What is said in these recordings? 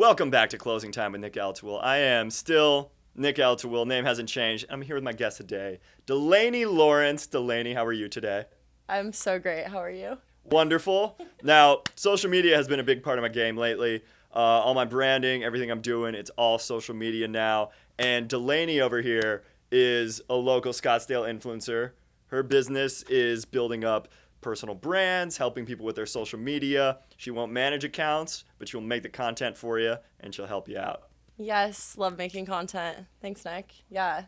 Welcome back to Closing Time with Nick El-Tawil. I am still Nick El-Tawil. Name hasn't changed. I'm here with my guest today, Delaney Lawrence. Delaney, how are you today? I'm so great. How are you? Wonderful. Now, social media has been a big part of my game lately. All my branding, everything I'm doing, it's all social media now. And Delaney over here is a local Scottsdale influencer. Her business is building up personal brands, helping people with their social media. She won't manage accounts, but she'll make the content for you, and she'll help you out. Yes, love making content. Thanks, Nick. Yeah.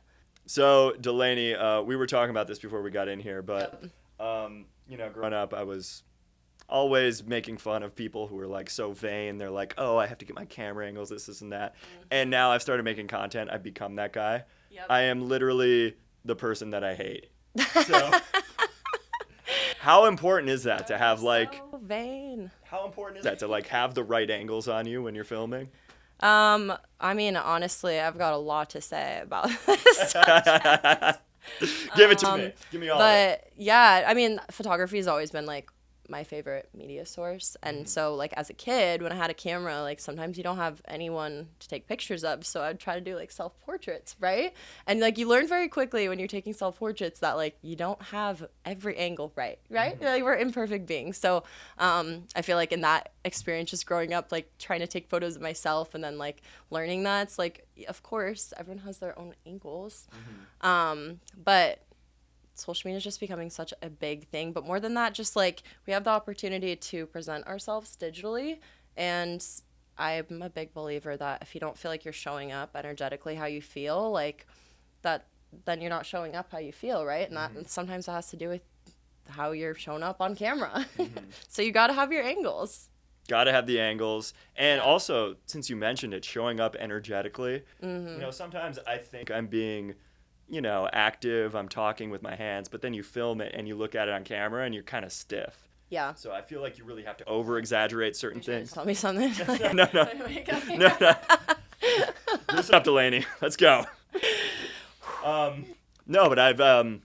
So, Delaney, we were talking about this before we got in here, but, growing up, I was always making fun of people who were, like, so vain. They're like, oh, I have to get my camera angles, this and that. Mm-hmm. And now I've started making content. I've become that guy. Yep. I am literally the person that I hate. So... How important is that to have so vain. How important is that to have the right angles on you when you're filming? I mean, honestly, I've got a lot to say about this. Give it to me. Give me all of it. But yeah, I mean, photography has always been my favorite media source. And so as a kid, when I had a camera, sometimes you don't have anyone to take pictures of. So I'd try to do self-portraits, right? And you learn very quickly when you're taking self-portraits that you don't have every angle right? Mm-hmm. We're imperfect beings. So I feel in that experience, just growing up, trying to take photos of myself and then learning that, it's of course, everyone has their own angles. Mm-hmm. But social media is just becoming such a big thing. But more than that, just we have the opportunity to present ourselves digitally. And I'm a big believer that if you don't feel like you're showing up energetically how you feel, that, then you're not showing up how you feel, right? And that sometimes that has to do with how you're showing up on camera. Mm-hmm. So you got to have your angles. Got to have the angles. And also, since you mentioned it, showing up energetically, sometimes I think I'm being... active, I'm talking with my hands, but then you film it and you look at it on camera and you're kind of stiff. Yeah. So I feel like you really have to over-exaggerate certain things. Tell me something. No. Listen up, Delaney. Let's go. No, but I've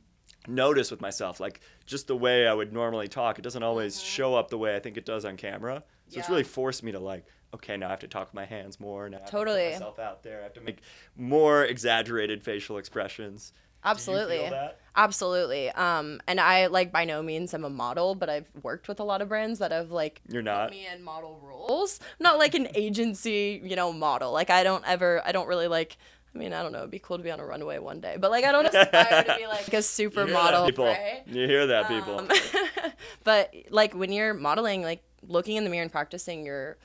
noticed with myself, just the way I would normally talk, it doesn't always show up the way I think it does on camera. So it's really forced me to okay, now I have to talk with my hands more. Now I have to put myself out there. I have to make more exaggerated facial expressions. Absolutely. Do you feel that? Absolutely. And I by no means am a model, but I've worked with a lot of brands that have You're not? put me in model roles. I'm not an agency, model. I don't really I mean, I don't know. It'd be cool to be on a runway one day, but I don't aspire to be a supermodel, right? You hear that, people? But when you're modeling, looking in the mirror and practicing your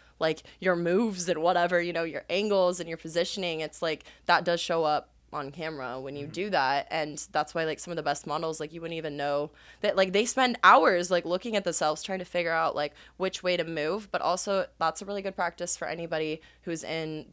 moves and whatever, your angles and your positioning, it's that does show up on camera when you do that. And that's why some of the best models, you wouldn't even know that they spend hours looking at themselves trying to figure out which way to move. But also that's a really good practice for anybody who's on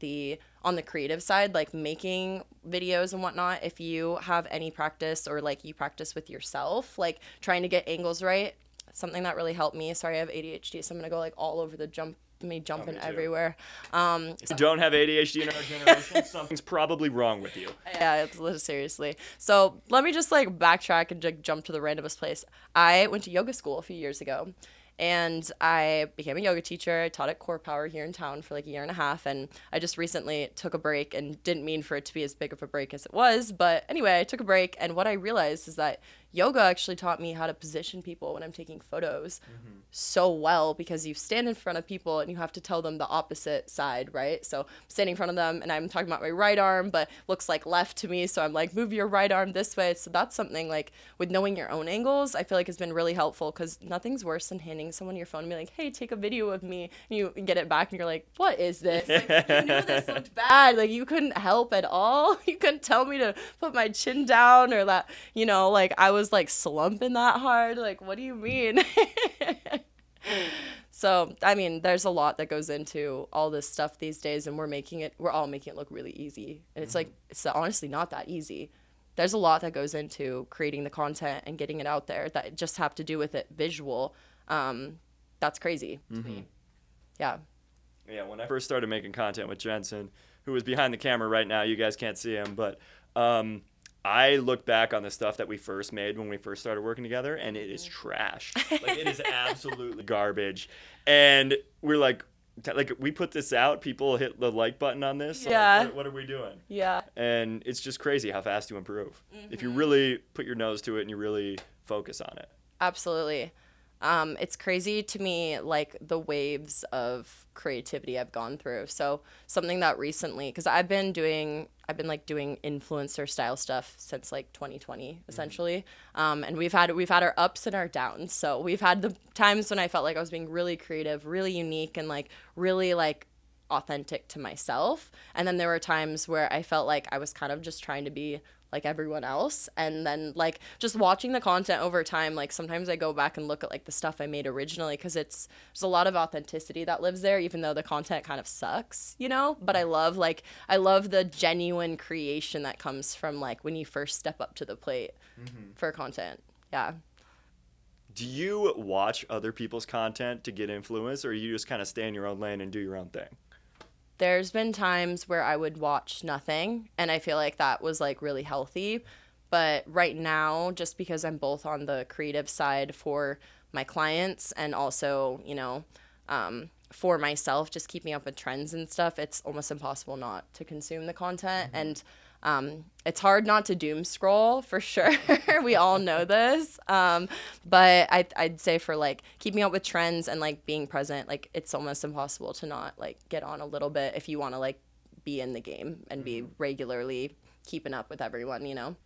the creative side, making videos and whatnot. If you have any practice or you practice with yourself, trying to get angles right, something that really helped me. Sorry, I have ADHD, so I'm gonna go all over the jumping everywhere. If you don't have ADHD in our generation, something's probably wrong with you. Yeah, it's seriously. So let me just backtrack and jump to the randomest place. I went to yoga school a few years ago. And I became a yoga teacher. I taught at Core Power here in town for a year and a half. And I just recently took a break and didn't mean for it to be as big of a break as it was. But anyway, I took a break. And what I realized is that yoga actually taught me how to position people when I'm taking photos so well, because you stand in front of people and you have to tell them the opposite side, right? So I'm standing in front of them and I'm talking about my right arm, but looks left to me. So I'm move your right arm this way. So that's something with knowing your own angles, I feel has been really helpful, because nothing's worse than handing someone your phone and be hey, take a video of me. And you get it back and you're what is this? You knew this looked bad. You couldn't help at all. You couldn't tell me to put my chin down, or that, I was slumping that hard. What do you mean? So, I mean, there's a lot that goes into all this stuff these days, and we're all making it look really easy. And it's it's honestly not that easy. There's a lot that goes into creating the content and getting it out there that just have to do with it visual. That's crazy to me. Yeah. Yeah, when I first started making content with Jensen, who is behind the camera right now, you guys can't see him, but I look back on the stuff that we first made when we first started working together, and it is trash. It is absolutely garbage. And we're like we put this out, people hit the like button on this. Yeah. Like, what are we doing? Yeah. And it's just crazy how fast you improve if you Mm-hmm. really put your nose to it and you really focus on it. Absolutely. It's crazy to me, like the waves of creativity I've gone through. So something that recently, because I've been like doing influencer style stuff since like 2020, essentially. And we've had our ups and our downs. So we've had the times when I felt like I was being really creative, really unique, and like really like authentic to myself. And then there were times where I felt like I was kind of just trying to be like everyone else. And then like just watching the content over time, like sometimes I go back and look at like the stuff I made originally, because there's a lot of authenticity that lives there, even though the content kind of sucks, you know. But I love the genuine creation that comes from like when you first step up to the plate for content. Yeah. Do you watch other people's content to get influence, or you just kind of stay in your own lane and do your own thing? There's been times where I would watch nothing, and I feel like that was like really healthy. But right now, just because I'm both on the creative side for my clients and also, you know, for myself, just keeping up with trends and stuff, it's almost impossible not to consume the content. And it's hard not to doom scroll, for sure. We all know this. But I'd say for like keeping up with trends and like being present, like it's almost impossible to not like get on a little bit if you want to like be in the game and be regularly keeping up with everyone, you know?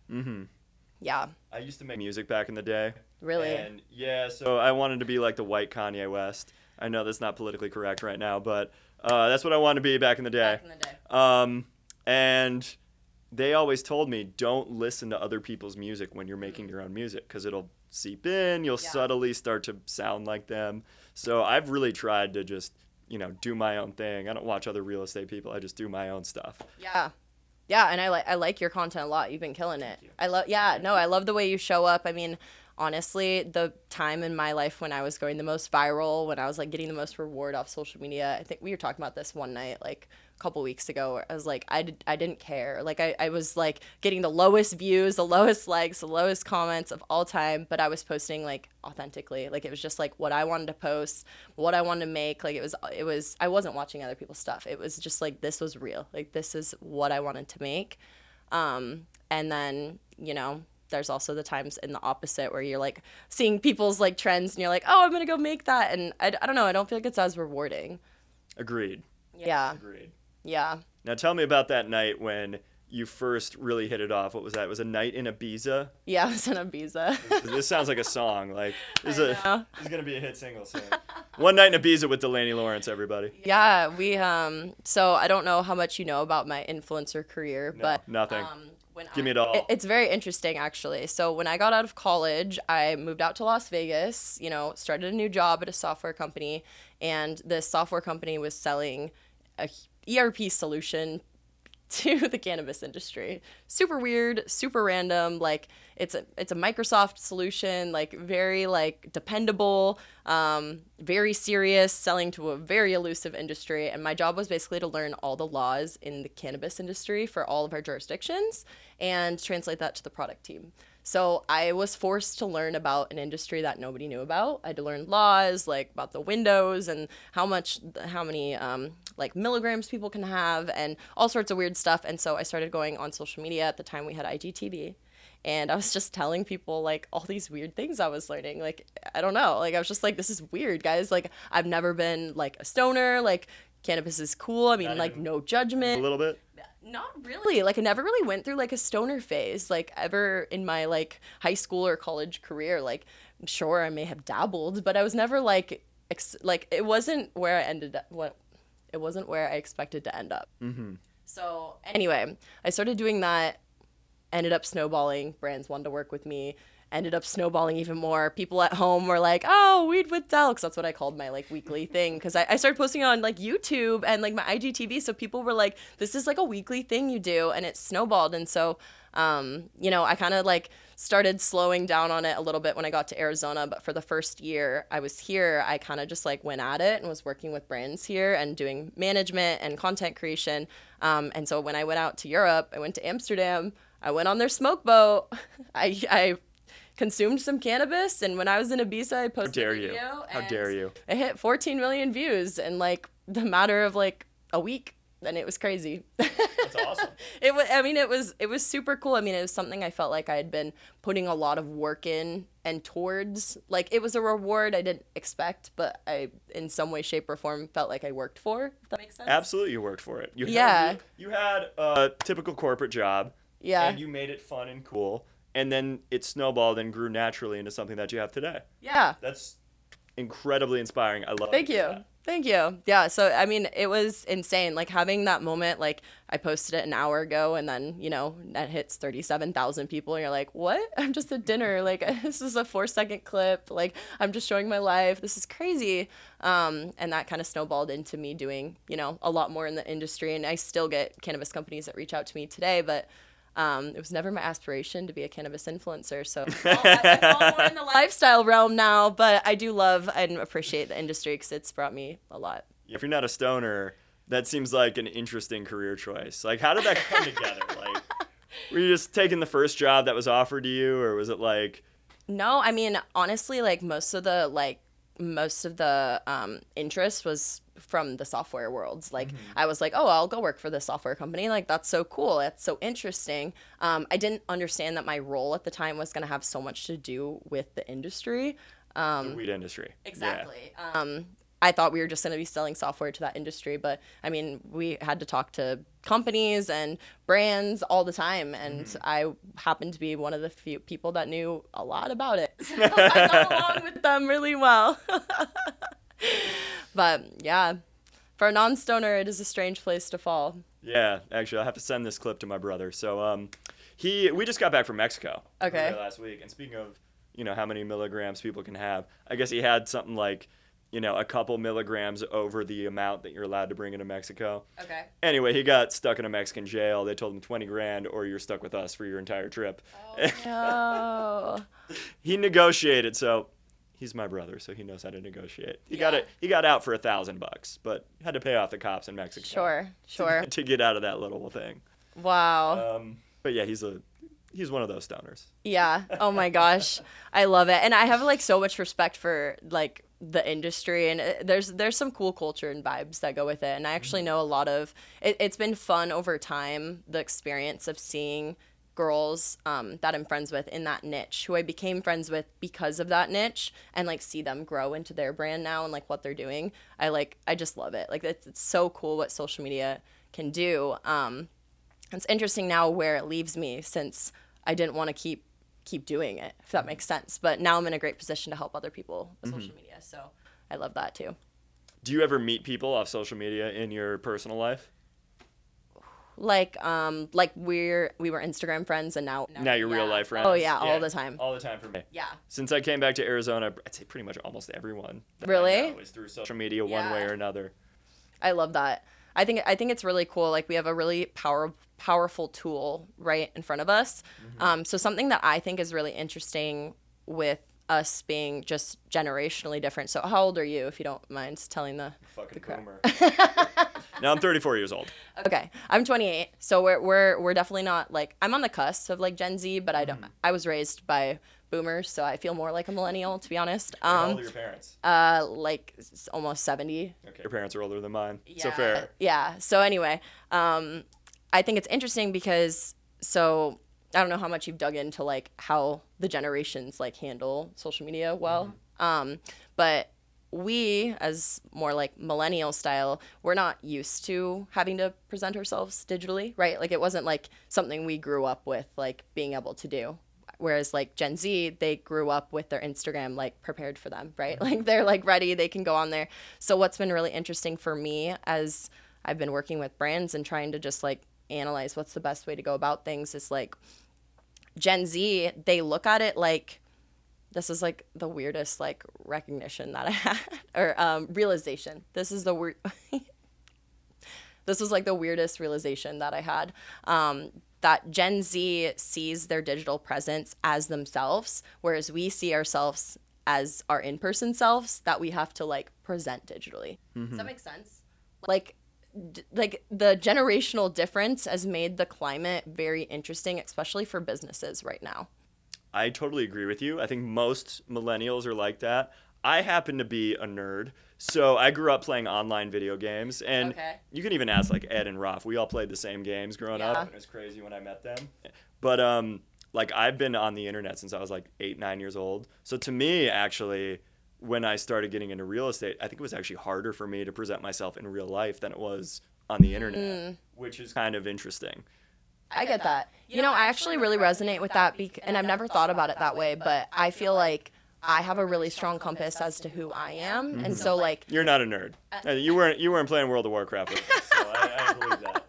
Yeah. I used to make music back in the day. Really? And yeah, so I wanted to be like the white Kanye West. I know that's not politically correct right now, but that's what I wanted to be back in the day. Back in the day. And they always told me, don't listen to other people's music when you're making your own music, because it'll seep in, you'll subtly start to sound like them. So I've really tried to just, you know, do my own thing. I don't watch other real estate people. I just do my own stuff. Yeah. Yeah, and I like your content a lot. You've been killing it. I love the way you show up. I mean, honestly, the time in my life when I was going the most viral, when I was like getting the most reward off social media, I think we were talking about this one night, like a couple weeks ago, where I was like, I didn't care. Like I was like getting the lowest views, the lowest likes, the lowest comments of all time, but I was posting like authentically. Like it was just like what I wanted to post, what I wanted to make. Like it was I wasn't watching other people's stuff. It was just like this was real. Like this is what I wanted to make. And then, you know, there's also the times in the opposite where you're like seeing people's like trends and you're like, oh, I'm gonna go make that, and I don't know, I don't feel like it's as rewarding. Agreed. Yeah. Agreed. Yeah. Now tell me about that night when you first really hit it off. What was that? It was a night in Ibiza? Yeah, I was in Ibiza. This sounds like a song. Like this I is know. going to be a hit single soon. One Night in Ibiza with Delaney Lawrence, everybody. Yeah, we so I don't know how much you know about my influencer career, No, but nothing. Give me it all. It's very interesting, actually. So when I got out of college, I moved out to Las Vegas, you know, started a new job at a software company, and this software company was selling a ERP solution to the cannabis industry. Super weird, super random. Like it's a Microsoft solution, like very like dependable, very serious, selling to a very elusive industry. And my job was basically to learn all the laws in the cannabis industry for all of our jurisdictions and translate that to the product team. So I was forced to learn about an industry that nobody knew about. I had to learn laws, like about the windows and how many like milligrams people can have and all sorts of weird stuff. And so I started going on social media. At the time we had IGTV, and I was just telling people like all these weird things I was learning. Like, I don't know, like I was just like, this is weird, guys. Like I've never been like a stoner. Like cannabis is cool. I mean, Not like even no judgment. A little bit? Not really. Like I never really went through like a stoner phase, like ever in my like high school or college career. Like sure, I may have dabbled, but I was never like like it wasn't where I ended up. It wasn't where I expected to end up. Mm-hmm. So anyway, I started doing that, ended up snowballing. Brands wanted to work with me, ended up snowballing even more. People at home were like, oh, Weed with Del, because that's what I called my like weekly thing, because I started posting on like YouTube and like my IGTV, so people were like, this is like a weekly thing you do, and it snowballed. And so you know, I kind of like started slowing down on it a little bit when I got to Arizona, but for the first year I was here, I kind of just like went at it and was working with brands here and doing management and content creation. And so when I went out to Europe, I went to Amsterdam, I went on their smoke boat, I consumed some cannabis, and when I was in Ibiza, I posted a video. How dare you? It hit 14 million views in like the matter of like a week, and it was crazy. That's awesome. It was super cool. I mean, it was something I felt like I had been putting a lot of work in and towards. Like, it was a reward I didn't expect, but I, in some way, shape, or form, felt like I worked for, if that makes sense. Absolutely, you worked for it. You had a typical corporate job. Yeah. And you made it fun and cool. And then it snowballed and grew naturally into something that you have today. Yeah. That's incredibly inspiring. I love Thank you. Thank you. Yeah, so I mean, it was insane. Like, having that moment, like, I posted it an hour ago, and then, you know, that hits 37,000 people, and you're like, what? I'm just at dinner. Like, this is a 4-second clip. Like, I'm just showing my life. This is crazy. And that kind of snowballed into me doing, you know, a lot more in the industry. And I still get cannabis companies that reach out to me today, but it was never my aspiration to be a cannabis influencer, so I'm all more in the lifestyle realm now, but I do love and appreciate the industry because it's brought me a lot. If you're not a stoner, that seems like an interesting career choice. Like, how did that come together? Like, were you just taking the first job that was offered to you, or was it like... No, I mean, honestly, like, most of the interest was from the software worlds. Like, I was like, oh, I'll go work for this software company. Like, that's so cool. That's so interesting. I didn't understand that my role at the time was going to have so much to do with the industry. the weed industry. Exactly. Yeah. I thought we were just going to be selling software to that industry, but I mean, we had to talk to companies and brands all the time, and I happened to be one of the few people that knew a lot about it. So I got along with them really well. But yeah, for a non-stoner, it is a strange place to fall. Yeah, actually, I'll have to send this clip to my brother. So we just got back from Mexico. Okay. Last week, and speaking of, how many milligrams people can have, I guess he had something like, a couple milligrams over the amount that you're allowed to bring into Mexico. Okay. Anyway, he got stuck in a Mexican jail. They told him 20 grand or you're stuck with us for your entire trip. Oh, no. He negotiated, so he's my brother, so he knows how to negotiate. He got out for $1,000, but had to pay off the cops in Mexico. Sure. To get out of that little thing. Wow. But yeah, he's one of those stoners. Yeah. Oh my gosh. I love it. And I have so much respect for the industry, and there's some cool culture and vibes that go with it. And I actually know a lot of it's been fun over time, the experience of seeing girls that I'm friends with in that niche, who I became friends with because of that niche, and see them grow into their brand now and what they're doing. I just love it. It's so cool what social media can do. It's interesting now where it leaves me, since I didn't want to keep doing it, if that makes sense. But now I'm in a great position to help other people with social media, so I love that too. Do you ever meet people off social media in your personal life? We were Instagram friends, and now you're real life friends. Oh yeah, all the time. All the time for me. Yeah. Since I came back to Arizona, I'd say pretty much almost everyone that really I know is through social media one way or another. I love that. I think it's really cool. We have a really powerful tool right in front of us. So something that I think is really interesting with us being just generationally different. So how old are you, if you don't mind telling the boomer? Now I'm 34 years old. Okay, I'm 28. So we're definitely not I'm on the cusp of Gen Z, but I was raised by boomers, so I feel more like a millennial, to be honest. How old are your parents? Almost 70. Okay, your parents are older than mine. Yeah. So fair. Yeah. So anyway, I think it's interesting because I don't know how much you've dug into how the generations handle social media well, but we, as more millennial style, we're not used to having to present ourselves digitally, right? It wasn't something we grew up with being able to do. Whereas Gen Z, they grew up with their Instagram prepared for them, right? They're ready, they can go on there. So what's been really interesting for me, as I've been working with brands and trying to just analyze what's the best way to go about things, is Gen Z, they look at it this is the weirdest recognition that I had, or realization. This is the weird. This was the weirdest realization that I had. That Gen Z sees their digital presence as themselves, whereas we see ourselves as our in-person selves that we have to present digitally. Does that make sense? The generational difference has made the climate very interesting, especially for businesses right now. I totally agree with you. I think most millennials are like that. I happen to be a nerd. So I grew up playing online video games, and you can even ask like Ed and Raf. We all played the same games growing up, and it was crazy when I met them. But like I've been on the internet since I was like 8, 9 years old. So to me, actually, when I started getting into real estate, I think it was actually harder for me to present myself in real life than it was on the internet, which is kind of interesting. I get that. You know, I actually really resonate with that, and I've never thought about it that way, but I feel like I have a really strong compass as to who I am, and so like you're not a nerd. You weren't playing World of Warcraft with us, so I believe that.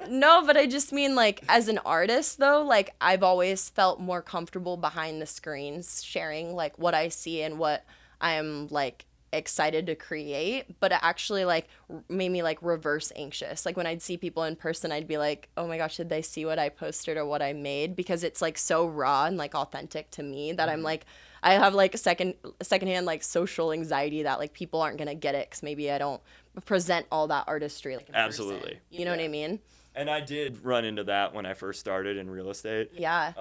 No, but I just mean like as an artist though, like I've always felt more comfortable behind the screens, sharing like what I see and what I'm like excited to create, but it actually like made me like reverse anxious. Like when I'd see people in person, I'd be like, oh my gosh, did they see what I posted or what I made? Because it's like so raw and like authentic to me that I'm like, I have like secondhand like social anxiety that like people aren't gonna get it because maybe I don't present all that artistry like in Absolutely person. You know what I mean? And I did run into that when I first started in real estate. Yeah.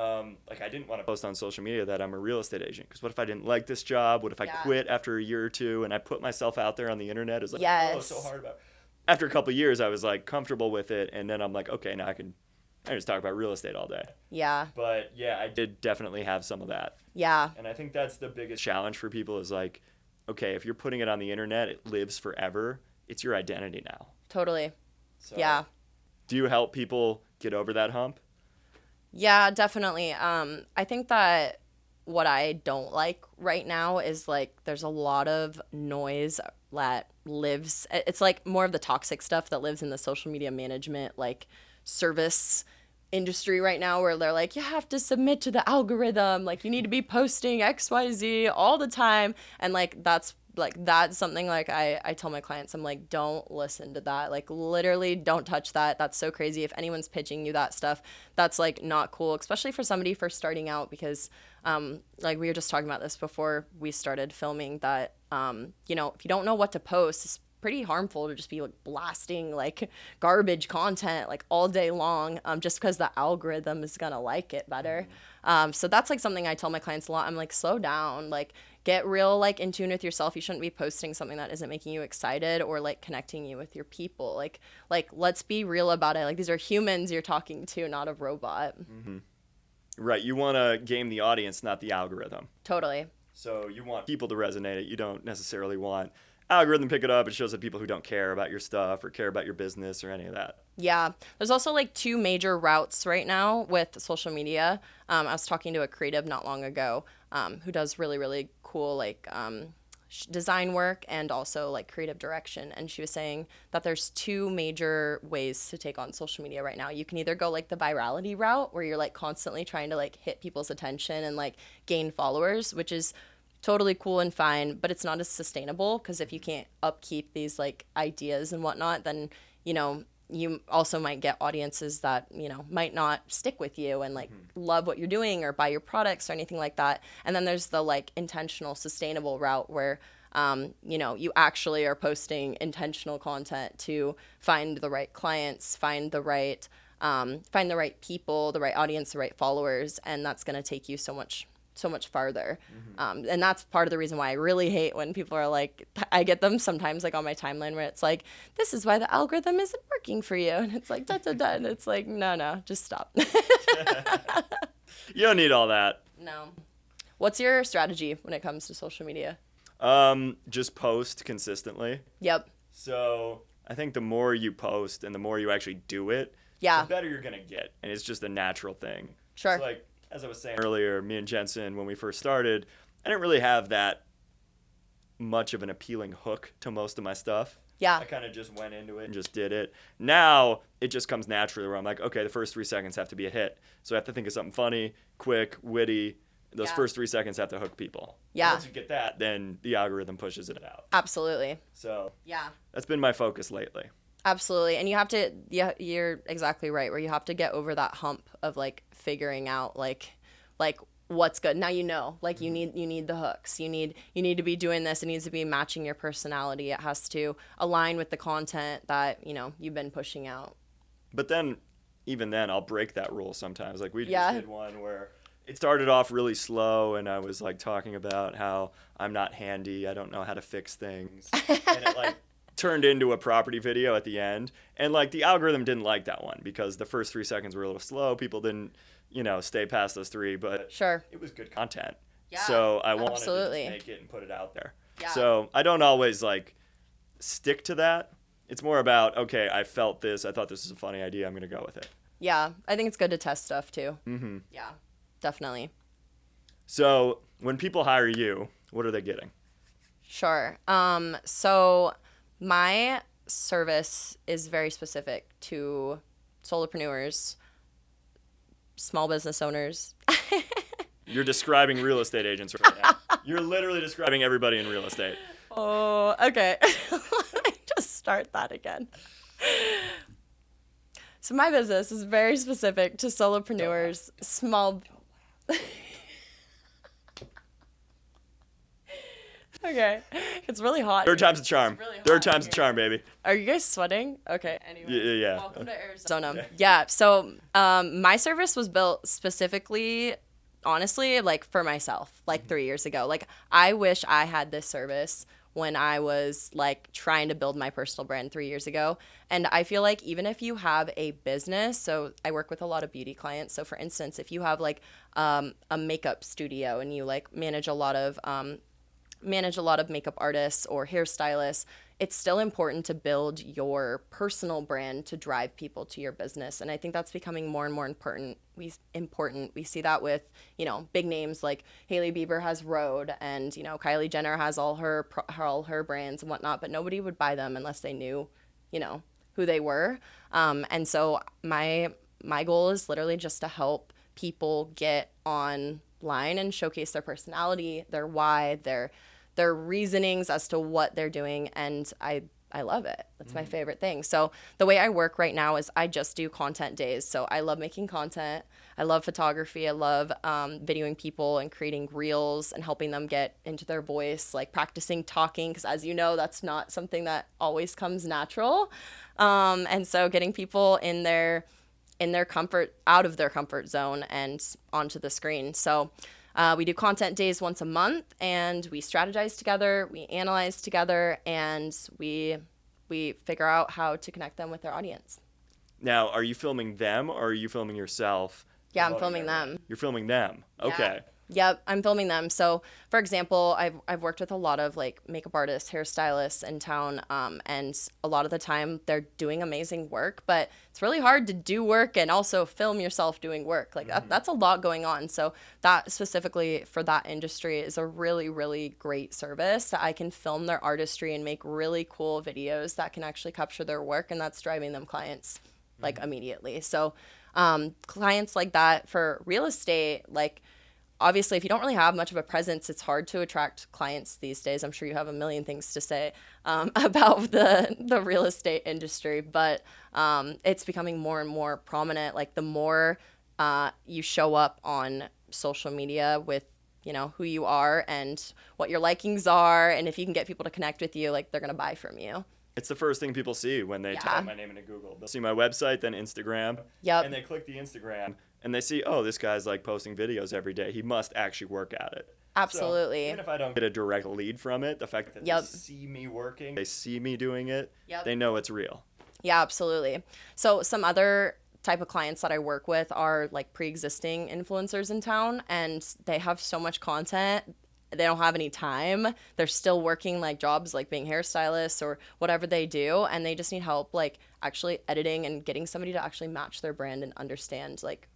Like I didn't want to post on social media that I'm a real estate agent, because what if I didn't like this job? What if I quit after a year or two and I put myself out there on the internet? It's like, oh, it's so hard about it. After a couple of years, I was like comfortable with it, and then I'm like, okay, now I just talk about real estate all day. Yeah. But yeah, I did definitely have some of that. Yeah. And I think that's the biggest challenge for people is like, okay, if you're putting it on the internet, it lives forever. It's your identity now. Totally. So, yeah. Do you help people get over that hump? Yeah, definitely. I think that what I don't like right now is like there's a lot of noise that lives. It's like more of the toxic stuff that lives in the social media management like service industry right now, where they're like, you have to submit to the algorithm, like you need to be posting XYZ all the time, and like that's something like I tell my clients, I'm like, don't listen to that, like literally don't touch that. That's so crazy. If anyone's pitching you that stuff, that's like not cool, especially for somebody first starting out, because like we were just talking about this before we started filming, that you know, if you don't know what to post, it's pretty harmful to just be like blasting like garbage content like all day long, just because the algorithm is gonna like it better. So that's like something I tell my clients a lot. I'm like, slow down, like get real like in tune with yourself. You shouldn't be posting something that isn't making you excited or like connecting you with your people. Like let's be real about it. Like these are humans you're talking to, not a robot. Mm-hmm. Right. You want to game the audience, not the algorithm. Totally. So you want people to resonate it. You don't necessarily want algorithm pick it up. It shows that people who don't care about your stuff or care about your business or any of that. Yeah. There's also like two major routes right now with social media. I was talking to a creative not long ago who does really, really cool like design work and also like creative direction. And she was saying that there's two major ways to take on social media right now. You can either go like the virality route, where you're like constantly trying to like hit people's attention and like gain followers, which is totally cool and fine, but it's not as sustainable, because if you can't upkeep these like ideas and whatnot, then, you know, you also might get audiences that, you know, might not stick with you and like love what you're doing or buy your products or anything like that. And then there's the like intentional, sustainable route where, you know, you actually are posting intentional content to find the right clients, find the right people, the right audience, the right followers, and that's going to take you so much farther. And that's part of the reason why I really hate when people are like, I get them sometimes like on my timeline where it's like, this is why the algorithm isn't working for you. And it's like, da, da, da. And it's like, no, just stop. You don't need all that. No. What's your strategy when it comes to social media? Just post consistently. Yep. So I think the more you post and the more you actually do it, the better you're going to get. And it's just a natural thing. Sure. So like, as I was saying earlier, me and Jensen, when we first started, I didn't really have that much of an appealing hook to most of my stuff. Yeah. I kind of just went into it and just did it. Now, it just comes naturally where I'm like, okay, the first 3 seconds have to be a hit. So I have to think of something funny, quick, witty. Those first 3 seconds have to hook people. Yeah. And once you get that, then the algorithm pushes it out. Absolutely. So yeah, that's been my focus lately. Absolutely. And you have to, you're exactly right, where you have to get over that hump of like figuring out like what's good. Now, you know, like you need the hooks. You need to be doing this. It needs to be matching your personality. It has to align with the content that, you know, you've been pushing out. But then, even then, I'll break that rule sometimes. Like we just did one where it started off really slow, and I was like talking about how I'm not handy, I don't know how to fix things, and it like turned into a property video at the end, and like the algorithm didn't like that one because the first 3 seconds were a little slow. People didn't, stay past those three, but Sure. it was good content. Yeah, so I wanted absolutely. to just make it and put it out there. Yeah. So I don't always like stick to that. It's more about, okay, I felt this, I thought this was a funny idea, I'm gonna go with it. Yeah, I think it's good to test stuff too. Mm-hmm. Yeah, definitely. So when people hire you, what are they getting? Sure. So my service is very specific to solopreneurs, small business owners. You're describing real estate agents right now. You're literally describing everybody in real estate. Oh, okay. Let me just start that again. So my business is very specific to solopreneurs, small. Okay. It's really hot. Third time's the charm. It's really hot Third time's the here. charm, baby. Are you guys sweating? Okay. Anyway. Yeah. Welcome to Arizona. Yeah. So my service was built specifically, honestly, like for myself, like 3 years ago. Like I wish I had this service when I was like trying to build my personal brand 3 years ago. And I feel like even if you have a business, so I work with a lot of beauty clients. So for instance, if you have like a makeup studio and you like manage a lot of makeup artists or hairstylists, it's still important to build your personal brand to drive people to your business. And I think that's becoming more and more important. We see that with, big names like Hailey Bieber has Rhode, and, Kylie Jenner has all her brands and whatnot, but nobody would buy them unless they knew, who they were. And so my goal is literally just to help people get online and showcase their personality, their why, their reasonings as to what they're doing, and I love it. That's my favorite thing. So the way I work right now is I just do content days. So I love making content. I love photography. I love videoing people and creating reels and helping them get into their voice, like practicing talking, because as you know, that's not something that always comes natural. And so getting people in their comfort, out of their comfort zone and onto the screen. So we do content days once a month, and we strategize together, we analyze together, and we figure out how to connect them with their audience. Now, are you filming them or are you filming yourself? Yeah, I'm filming them. You're filming them. Okay. Yep, I'm filming them. So, for example, I've worked with a lot of like makeup artists, hairstylists in town, and a lot of the time they're doing amazing work, but it's really hard to do work and also film yourself doing work. Like that's a lot going on. So that specifically for that industry is a really, really great service that I can film their artistry and make really cool videos that can actually capture their work, and that's driving them clients like immediately. So clients like that for real estate, like obviously, if you don't really have much of a presence, it's hard to attract clients these days. I'm sure you have a million things to say about the real estate industry, but it's becoming more and more prominent. Like the more you show up on social media with, who you are and what your likings are, and if you can get people to connect with you, like they're going to buy from you. It's the first thing people see when they type my name into Google. They'll see my website, then Instagram. Yep. And they click the Instagram and they see, oh, this guy's like posting videos every day. He must actually work at it. Absolutely. So even if I don't get a direct lead from it, the fact that they see me working, they see me doing it, they know it's real. Yeah, absolutely. So some other type of clients that I work with are like pre-existing influencers in town, and they have so much content. They don't have any time. They're still working like jobs like being hairstylists or whatever they do, and they just need help like actually editing and getting somebody to actually match their brand and understand like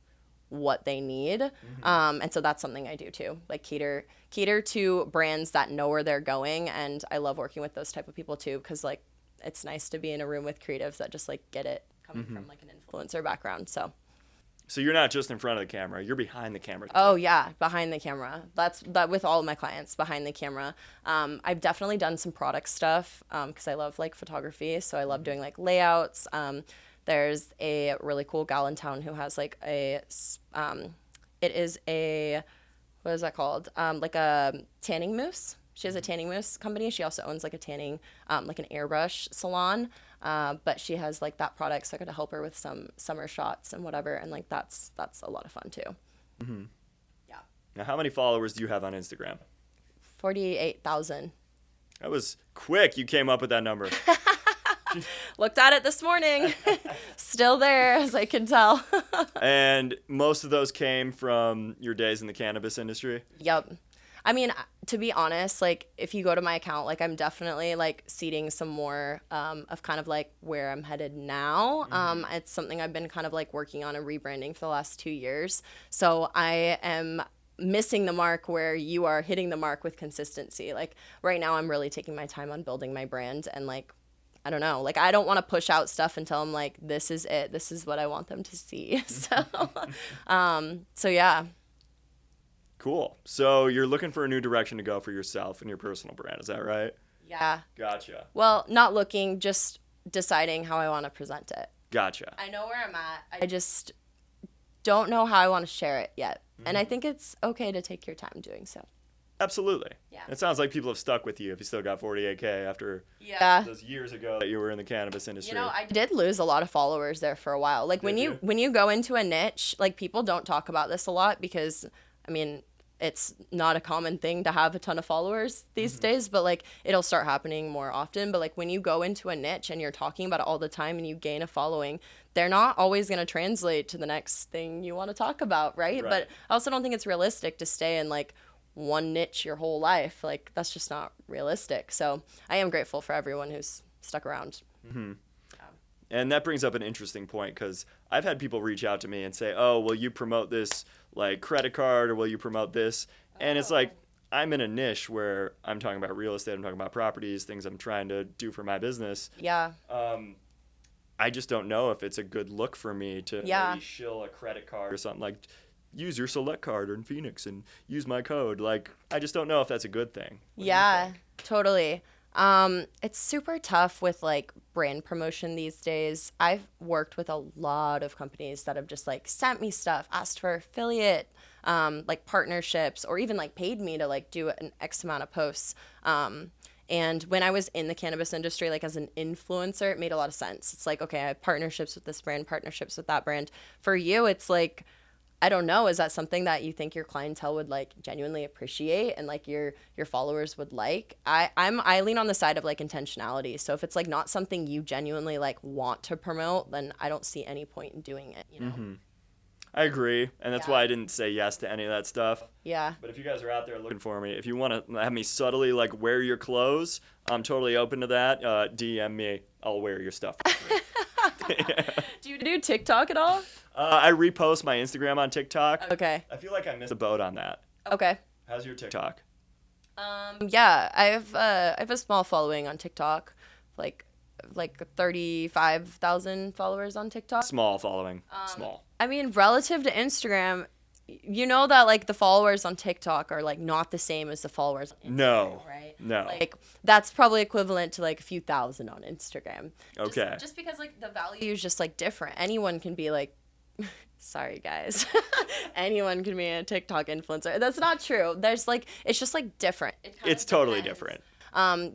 what they need. And so that's something I do too, like cater to brands that know where they're going. And I love working with those type of people too, because like it's nice to be in a room with creatives that just like get it coming from like an influencer background. So you're not just in front of the camera, you're behind the camera. Oh yeah, behind the camera. That's with all of my clients, behind the camera. I've definitely done some product stuff because I love like photography, so I love doing like layouts. There's a really cool gal in town who has like it is a, what is that called? Like a tanning mousse. She has a tanning mousse company. She also owns like a tanning, like an airbrush salon. But she has like that product, so I got to help her with some summer shots and whatever. And like that's a lot of fun too. Now, how many followers do you have on Instagram? 48,000. That was quick. You came up with that number. Looked at it this morning. Still there, as I can tell. And most of those came from your days in the cannabis industry? Yep. I mean, to be honest, like, if you go to my account, like, I'm definitely, like, seeding some more of kind of, like, where I'm headed now. It's something I've been kind of, like, working on and rebranding for the last 2 years. So I am missing the mark where you are hitting the mark with consistency. Like, right now, I'm really taking my time on building my brand and, like, I don't know. Like, I don't want to push out stuff until I'm like, this is it. This is what I want them to see. So yeah. Cool. So you're looking for a new direction to go for yourself and your personal brand. Is that right? Yeah. Gotcha. Well, not looking, just deciding how I want to present it. Gotcha. I know where I'm at. I just don't know how I want to share it yet. And I think it's okay to take your time doing so. Absolutely. Yeah. It sounds like people have stuck with you if you still got 48K after those years ago that you were in the cannabis industry. You know, I did lose a lot of followers there for a while. Like, when you go into a niche, like, people don't talk about this a lot because, I mean, it's not a common thing to have a ton of followers these days, but, like, it'll start happening more often. But, like, when you go into a niche and you're talking about it all the time and you gain a following, they're not always going to translate to the next thing you want to talk about, right? But I also don't think it's realistic to stay in, like, one niche your whole life. Like, that's just not realistic. So I am grateful for everyone who's stuck around. And that brings up an interesting point because I've had people reach out to me and say, oh, will you promote this, like, credit card, or will you promote this? And it's like, I'm in a niche where I'm talking about real estate, I'm talking about properties, things I'm trying to do for my business. Yeah. I just don't know if it's a good look for me to maybe shill a credit card or something, like, use your select card in Phoenix and use my code. Like, I just don't know if that's a good thing. Yeah, totally. It's super tough with, like, brand promotion these days. I've worked with a lot of companies that have just, like, sent me stuff, asked for affiliate, like, partnerships, or even, like, paid me to, like, do an X amount of posts. And when I was in the cannabis industry, like, as an influencer, it made a lot of sense. It's like, okay, I have partnerships with this brand, partnerships with that brand. For you, it's like, I don't know, is that something that you think your clientele would, like, genuinely appreciate and, like, your followers would like? I lean on the side of, like, intentionality. So if it's, like, not something you genuinely, like, want to promote, then I don't see any point in doing it, you know? I agree, and that's why I didn't say yes to any of that stuff. Yeah. But if you guys are out there looking for me, if you want to have me subtly, like, wear your clothes, I'm totally open to that. DM me. I'll wear your stuff. Do you do TikTok at all? I repost my Instagram on TikTok. Okay. I feel like I missed the boat on that. Okay. How's your TikTok? Yeah, I have a small following on TikTok, like 35,000 followers on TikTok. Small following. Small. I mean, relative to Instagram, you know that, like, the followers on TikTok are, like, not the same as the followers on Instagram, No. right? No. Like, that's probably equivalent to, like, a few thousand on Instagram. Okay. Just because, like, the value is just, like, different. Anyone can be, like, sorry, guys. Anyone can be a TikTok influencer. That's not true. There's, like, it's just, like, different. It's totally different.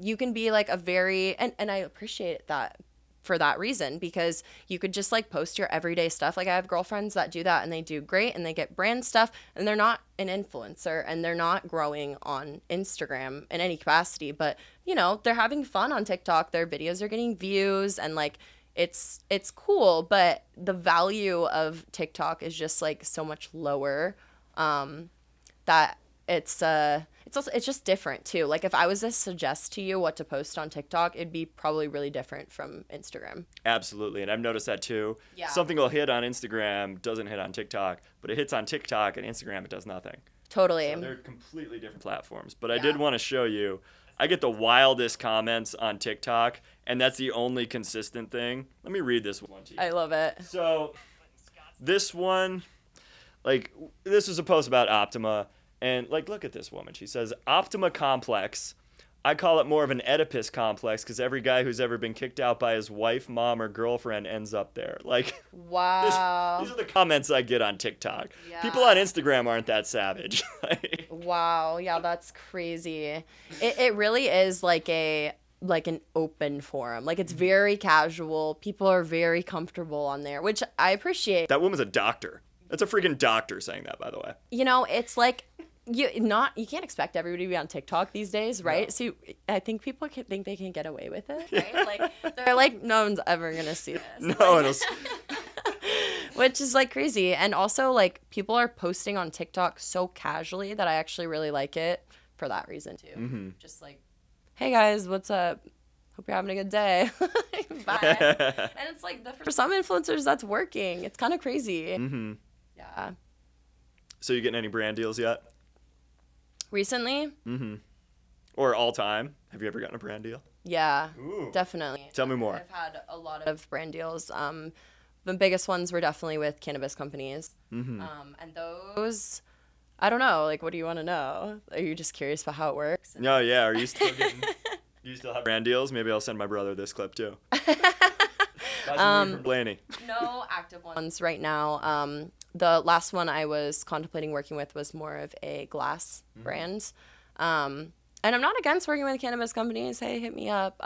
You can be, like, a very, and I appreciate that for that reason, because you could just, like, post your everyday stuff. Like, I have girlfriends that do that and they do great and they get brand stuff and they're not an influencer and they're not growing on Instagram in any capacity, but, you know, they're having fun on TikTok. Their videos are getting views and, like, it's cool, but the value of TikTok is just, like, so much lower that it's just different too. Like, if I was to suggest to you what to post on TikTok, it'd be probably really different from Instagram. Absolutely, and I've noticed that too. Yeah. Something will hit on Instagram, doesn't hit on TikTok, but it hits on TikTok and Instagram, it does nothing. Totally. So they're completely different platforms. But I did want to show you, I get the wildest comments on TikTok, and that's the only consistent thing. Let me read this one to you. I love it. So this one, like, this is a post about Optima. And, like, look at this woman. She says, Optima complex. I call it more of an Oedipus complex because every guy who's ever been kicked out by his wife, mom, or girlfriend ends up there. Like, wow. These are the comments I get on TikTok. Yeah. People on Instagram aren't that savage. Wow. Yeah, that's crazy. It really is like an open forum. Like, it's very casual. People are very comfortable on there, which I appreciate. That woman's a doctor. That's a freaking doctor saying that, by the way. You know, it's like you can't expect everybody to be on TikTok these days, right? No. So I think people think they can get away with it, right? Like they're like, no one's ever gonna see this. No one else. Which is like crazy. And also like people are posting on TikTok so casually that I actually really like it for that reason too. Mm-hmm. Just like, hey guys, what's up? Hope you're having a good day. Bye. And it's like for some influencers that's working. It's kind of crazy. Mm-hmm. Yeah. So you getting any brand deals yet? Recently? Mm-hmm. Or all time? Have you ever gotten a brand deal? Yeah, definitely. Tell me more. I've had a lot of brand deals. The biggest ones were definitely with cannabis companies. Mm-hmm. And those, I don't know. Like, what do you want to know? Are you just curious about how it works? No, yeah. Are you still getting? Do you still have brand deals? Maybe I'll send my brother this clip too. From Delaney. No active ones right now. The last one I was contemplating working with was more of a glass brand. And I'm not against working with cannabis companies. Hey, hit me up.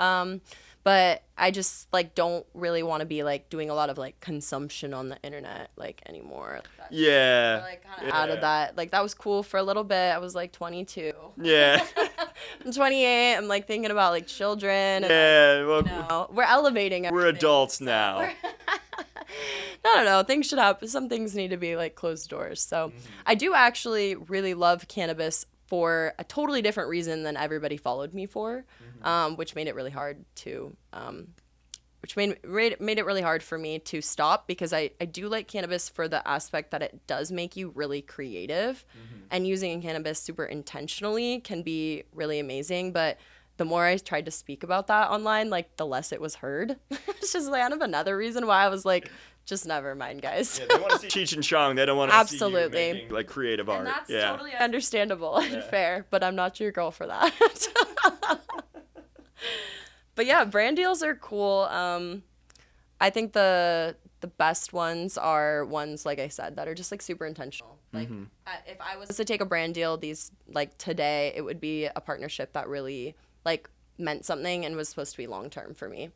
But I just like don't really want to be like doing a lot of like consumption on the internet like anymore. Yeah. So, like kind of out of that. Like that was cool for a little bit. I was like 22. Yeah. I'm 28. I'm like thinking about like children. And, yeah. well, we're elevating everything. We're adults now. No. Things should happen. Some things need to be like closed doors. So I do actually really love cannabis for a totally different reason than everybody followed me for, which made it really hard to, made it really hard for me to stop because I do like cannabis for the aspect that it does make you really creative, and using cannabis super intentionally can be really amazing. But the more I tried to speak about that online, like the less it was heard. It's just kind of another reason why I was like, just never mind, guys. Yeah, they want to see Cheech and Chong. They don't want to see you making like creative art. And that's totally understandable and fair, but I'm not your girl for that. But yeah, brand deals are cool. I think the best ones are ones, like I said, that are just like super intentional. Like if I was to take a brand deal like today, it would be a partnership that really like meant something and was supposed to be long term for me.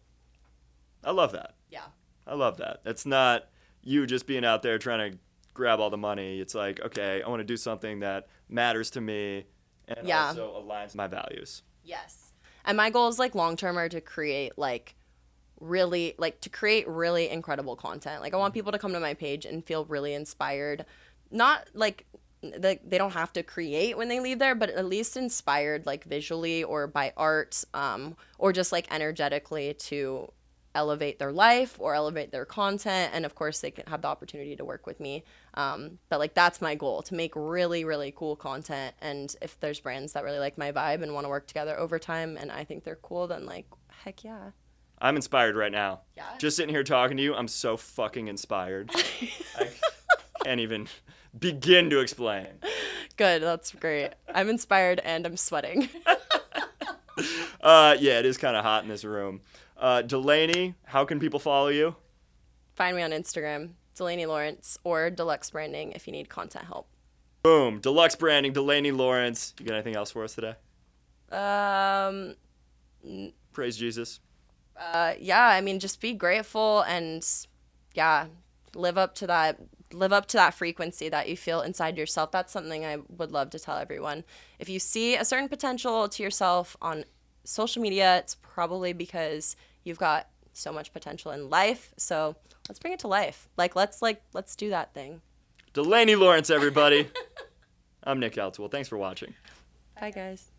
I love that. Yeah. I love that. It's not you just being out there trying to grab all the money. It's like, okay, I want to do something that matters to me and also aligns with my values. Yes. And my goals like long term are to create really incredible content. Like I want people to come to my page and feel really inspired. Not like they don't have to create when they leave there, but at least inspired like visually or by art, or just like energetically to elevate their life or elevate their content. And of course they can have the opportunity to work with me. But like that's my goal, to make really, really cool content. And if there's brands that really like my vibe and want to work together over time and I think they're cool, then like, heck yeah. I'm inspired right now. Yeah. Just sitting here talking to you, I'm so fucking inspired. I can't even begin to explain. Good, that's great. I'm inspired and I'm sweating. Yeah, it is kind of hot in this room. Delaney, how can people follow you? Find me on Instagram, Delaney Lawrence, or Deluxe Branding if you need content help. Boom. Deluxe Branding, Delaney Lawrence. You got anything else for us today? Praise Jesus. Yeah, I mean, just be grateful and live up to that frequency that you feel inside yourself. That's something I would love to tell everyone. If you see a certain potential to yourself on social media, it's probably because you've got so much potential in life. So let's bring it to life. Let's do that thing. Delaney Lawrence, everybody. I'm Nick El-Tawil. Thanks for watching. Bye, guys.